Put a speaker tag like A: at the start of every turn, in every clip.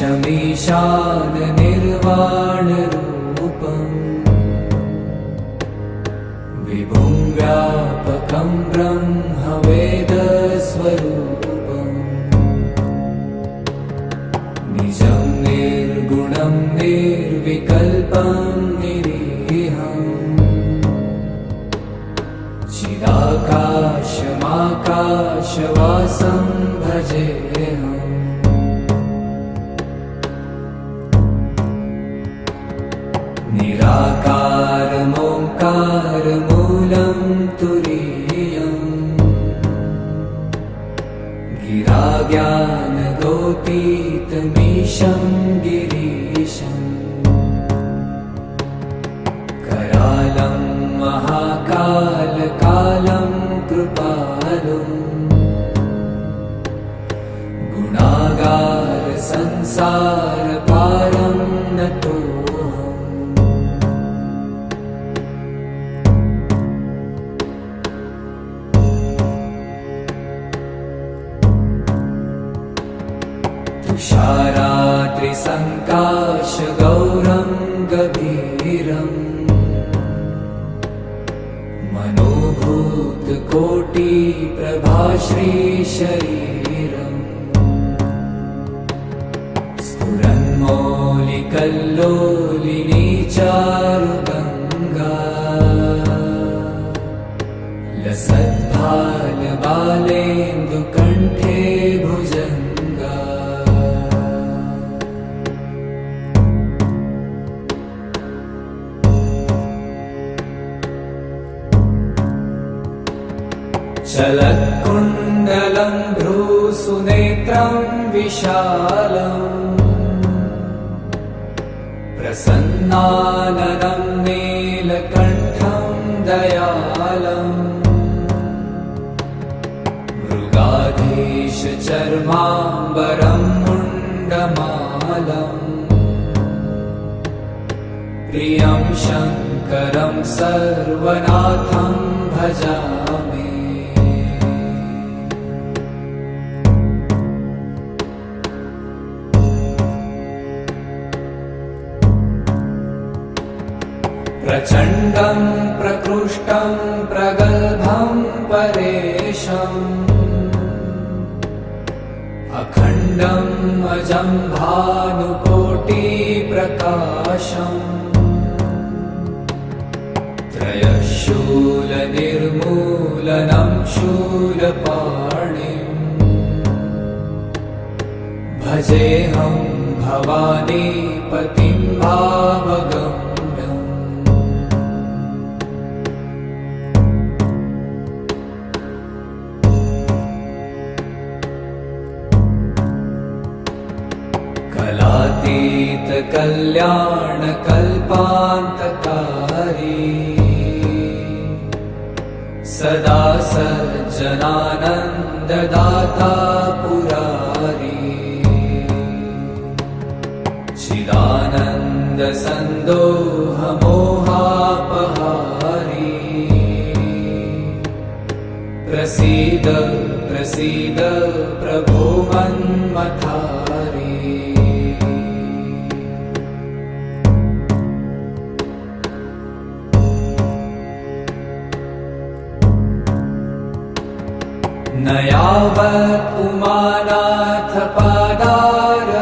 A: ईशमीशान निर्वाणरूपम् विभुं व्यापकं ब्रह्मवेदस्वरूपम् निजं निर्गुणं निर्विकल्पं निरीहम् चिदाकाशमाकाशवासं भजेऽहम् निराकारमोङ्कारमूलं तुरीयम् गिराज्ञानगोपीतमीशं गिरीशम् करालं महाकालकालं कृपालुम् गुणागार संसारपारं नतो तुषारात्रिसङ्काशगौरं गभीरम् मनोभूतकोटिप्रभाश्रीशरीरम् स्फुरन्मौलिकल्लोलिनी चारुगङ्गा लसद्भालबालेन्दुकण्ठे भुजङ्गा चलत्कुण्डलं भ्रूसुनेत्रं विशालम् प्रसन्नाननं नीलकण्ठं दयालम् मृगाधीशचर्माम्बरं मुण्डमालम् प्रियं शङ्करं सर्वनाथं भजामि प्रचण्डं प्रकृष्टं प्रगल्भं परेशम् अखण्डम् अजं भानुकोटिप्रकाशम् त्रयशूलनिर्मूलनं शूलपाणिम् भजेऽहं भवानीपतिं भावगम् कलातीतकल्याणकल्पान्तकारी सदा सज्जनानन्ददाता पुरारी चिदानन्दसन्दोहमोहापहारी प्रसीद प्रसीद प्रभो मन्मथारी न यावत् उमानाथ पादारविन्दम्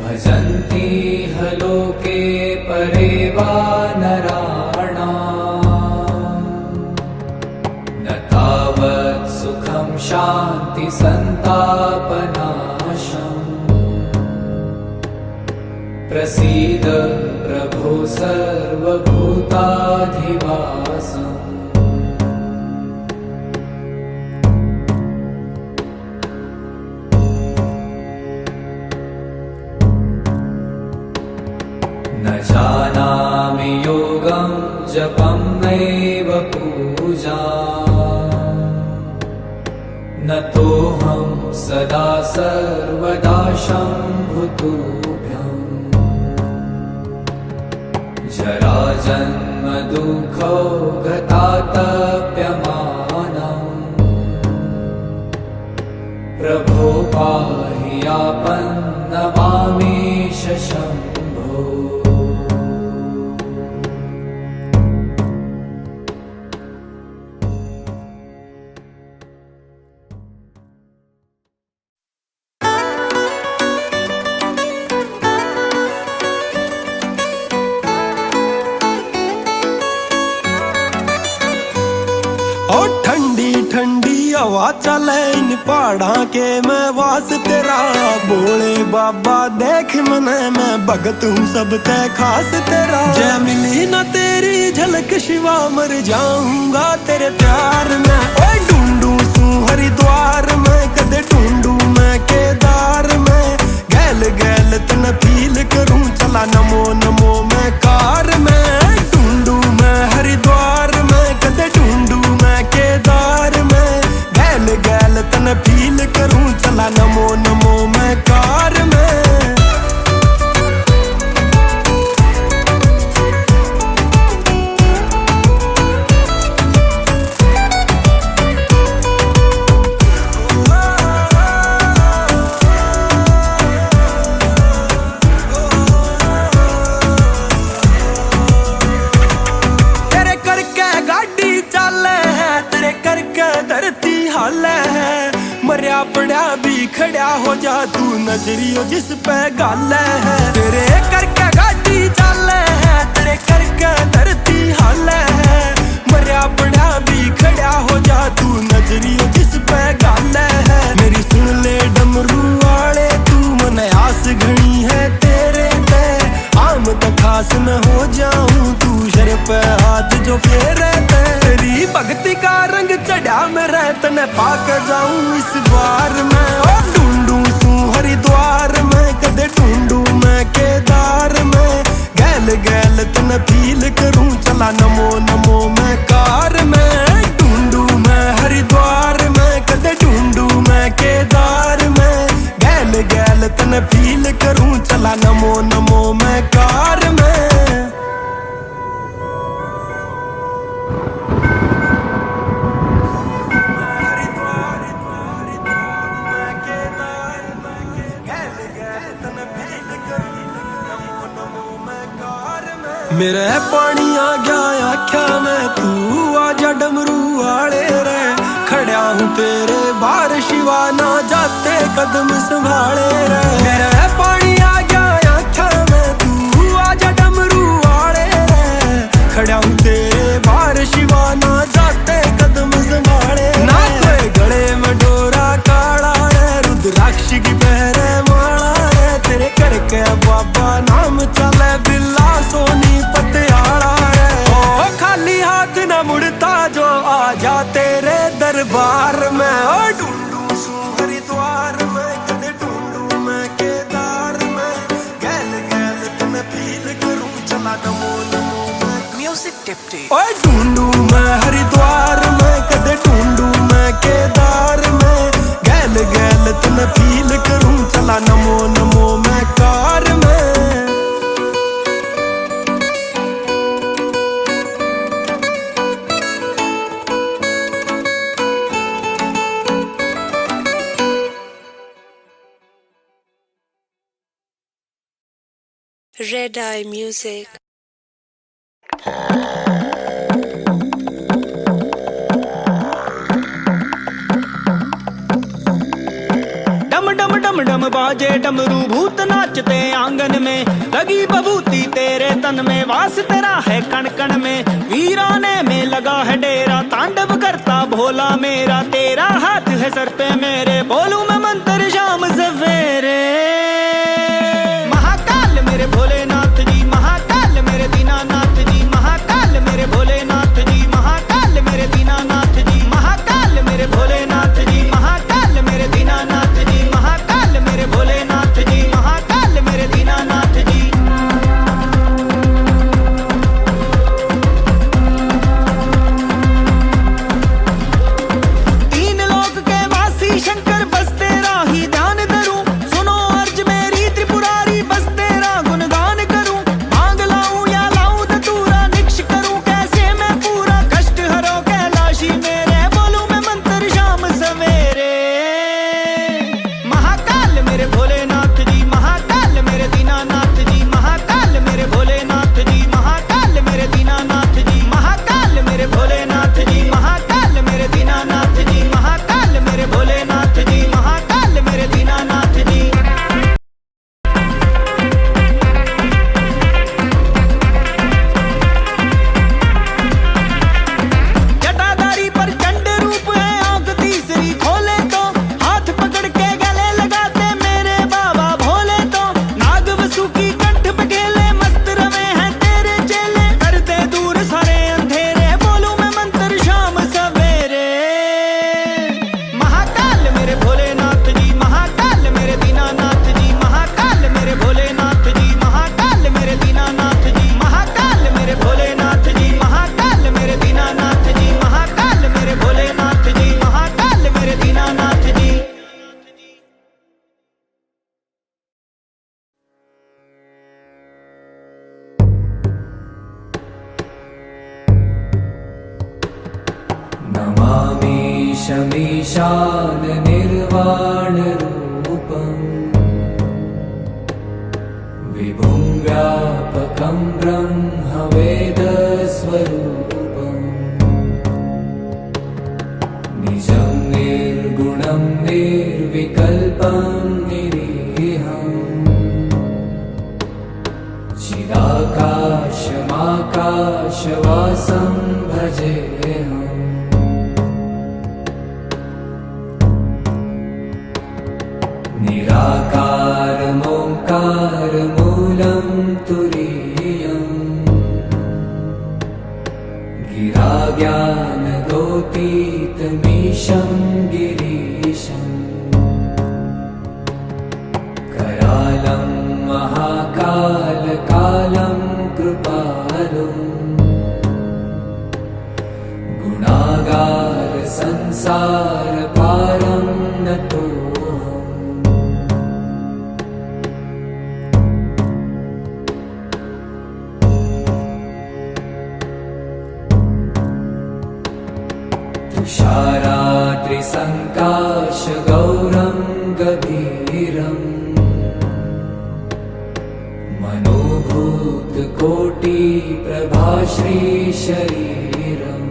A: भजन्ति ह लोके परे वा नराणाम् न तावत् सुखं शान्ति सन्तापनाशम् प्रसीद प्रभो सर्वभूताधिवासम् न जानामि योगं जपं नैव पूजा न तोऽहं सदा सर्वदा शम्भुतुभ्यम् जराजन्म दुःखौ गतातप्यमानम् प्रभो
B: हवा चले इन पहाड़ा के मैं वास तेरा। बोले बाबा देख मने मैं भगत हूँ सब ते खास तेरा। जय मिली ना तेरी झलक शिवा मर जाऊंगा तेरे प्यार में। ओए ढूंढू सू हरिद्वार में कदे ढूंढू मैं केदार में। गैल गैल तन फील करूं चला नमो नमो मैं कार में। ढूंढू मैं हरिद्वार में कदे ढूंढू मैं केदार में। गैल गैल तन फील करूं चला नमो नमो मैं कार में। मरिया पड़ा भी खड़ा हो जा तू नजरियो जिस पे गाल है। तेरे करके गाड़ी चल है तेरे करके धरती हाल है। मरिया पड़ा भी खड़ा हो जा तू नजरियो जिस पे गाल है। मेरी सुन ले डमरू वाले तू मन आस घनी है तेरे पे। आम तो खास में हो जाऊं तू शर पे हाथ जो फेरे तेरी भक्ति का रंग चढ़ा मेरा तने पाक जाऊं इस बार मैं। ओ ढूंढू सू हरिद्वार में कदे ढूंढू मैं केदार में। गैल गैल तने फील करूं चला नमो नमो मैं कार में। ढूंढू मैं हरिद्वार में कदे ढूंढू मैं केदार में। गैल गैल तने फील करूं चला नमो नमो मैं कार में। मेरे पानी आ गया आख्या मैं तू आजा डमरू वाले रे। खड़ा हूँ तेरे बार शिवा ना जाते कदम संभाले रे। मेरे पानी आ गया आख्या मैं तू आजा डमरू वाले रे। खड़ा हूँ तेरे बार शिवा ना जाते कदम संभाले ना। कोई गले में डोरा काला रे रुद्राक्ष की पहरे माला रे। तेरे करके बाबा नाम चले बिल्ला सोनी पतियाला रे। ओ खाली हाथ न मुड़ता जो आ जा तेरे दरबार में। ओ ढूंढू सू हरिद्वार में कदे ढूंढू मैं केदार में। गैल गैल तन फील करूं चला नमो नमो मैं म्यूजिक टिप्टी। ओ ढूंढू मैं हरिद्वार में कदे ढूंढू मैं केदार में। गैल गैल तन फील करूं चला नमो नमो मैं कार में।
C: Red Eye Music.
D: डम डम डम डम बाजे डमरू भूत नाचते आंगन में। लगी बबूती तेरे तन में वास तेरा है कण कण में। वीराने में लगा है डेरा तांडव करता भोला मेरा। तेरा हाथ है सर पे मेरे बोलूं मैं मंत्र शाम सवेरे। महाकाल मेरे भोलेनाथ जी महाकाल मेरे दीनानाथ जी। महाकाल मेरे भोलेनाथ जी महाकाल मेरे दीनानाथ जी। महाकाल मेरे भोलेनाथ जी महाकाल मेरे दीनानाथ जी। महाकाल मेरे भोलेनाथ जी महाकाल मेरे दीनानाथ जी। तीन लोक के वासी शंकर बस तेरा ही
A: ईशमीशान निर्वाणरूपम् विभुं व्यापकं ब्रह्मवेदस्वरूपम् निजं निर्गुणं निर्विकल्पं निरीहम् चिदाकाशमाकाशवासं भजेऽहम् निराकारमोङ्कारमूलं तुरीयम् गिराज्ञानगोतीतमीशं गिरीशम् करालं महाकालकालं कृपालुम् गुणागार संसारपारं नतोऽहम् तुषारात्रिसङ्काशगौरं गभीरम् मनोभूतकोटिप्रभाश्रीशरीरम्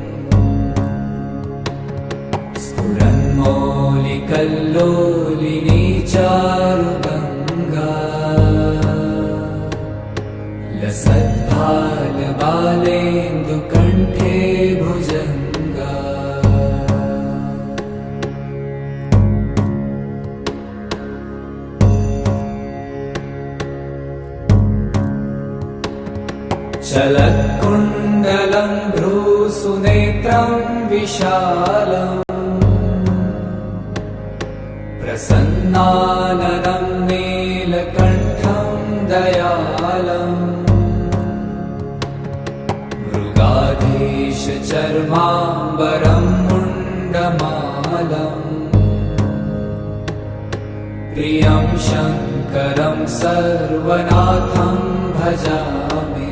A: स्फुरन्मौलिकल्लोलिनी चारुगङ्गा लसद्भालबालेन्दुकण्ठे भुजङ्गा चलत्कुण्डलं भ्रूसुनेत्रं विशालम् प्रसन्नाननं नीलकण्ठं दयालम् मृगाधीशचर्माम्बरं मुण्डमालम् प्रियं शङ्करं सर्वनाथं भजामि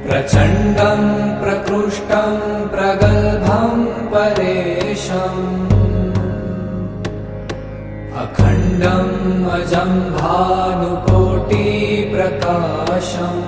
A: प्रचण्डं प्रकृष्टं प्रगल्भं परेशम् अखण्डम् अजं भानुकोटिप्रकाशम्